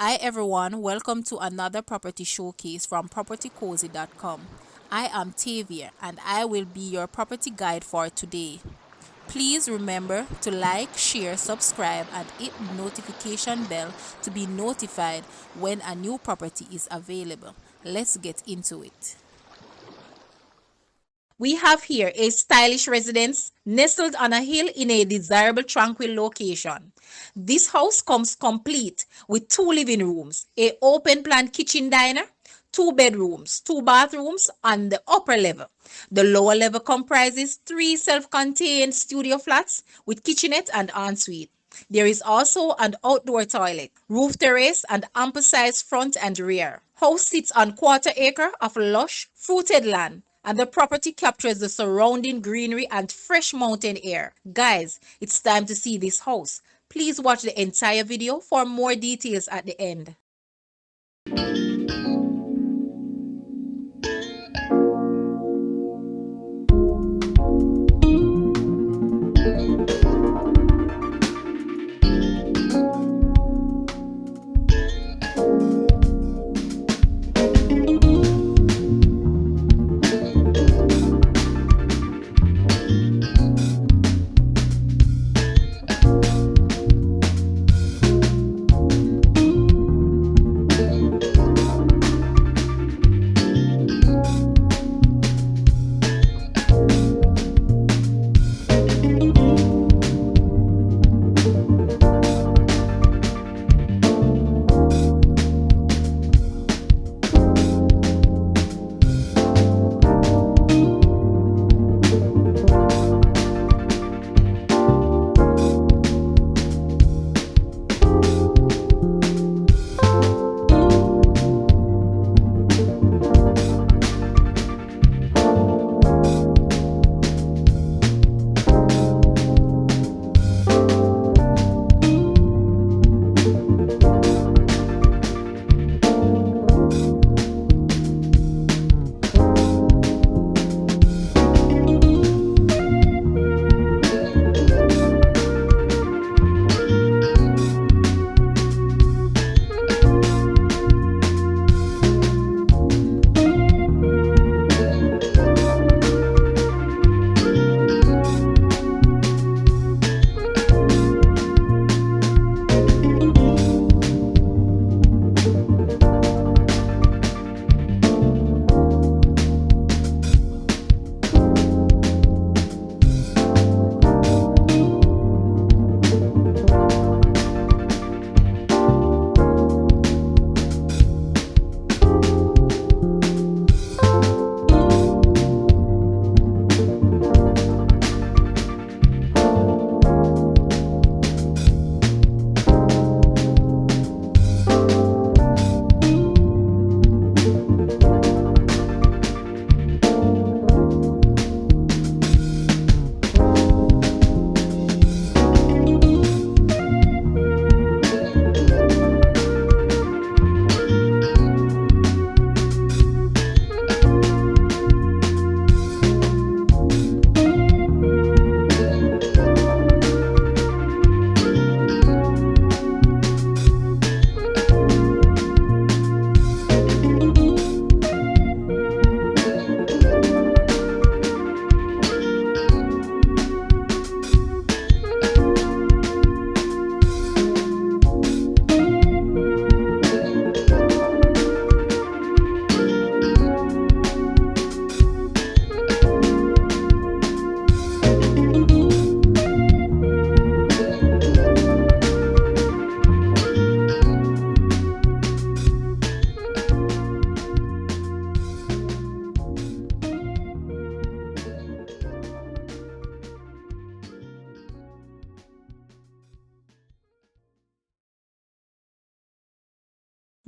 Hi everyone, welcome to another property showcase from propertycozy.com. I am Tavia and I will be your property guide for today. Please remember to like, share, subscribe and hit the notification bell to be notified when a new property is available. Let's get into it. We have here a stylish residence nestled on a hill in a desirable tranquil location. This house comes complete with two living rooms, a open plan kitchen diner, two bedrooms, two bathrooms on the upper level. The lower level comprises three self-contained studio flats with kitchenette and ensuite. There is also an outdoor toilet, roof terrace, and ample size front and rear. House sits on quarter acre of lush, fruited land, and the property captures the surrounding greenery and fresh mountain air. Guys, it's time to see this house. Please watch the entire video for more details at the end.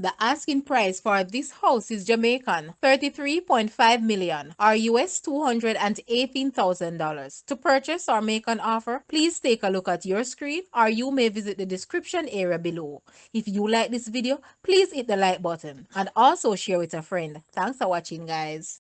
The asking price for this house is Jamaican 33.5 million or US $218,000. To purchase or make an offer, please take a look at your screen or you may visit the description area below. If you like this video, please hit the like button and also share with a friend. Thanks for watching, guys.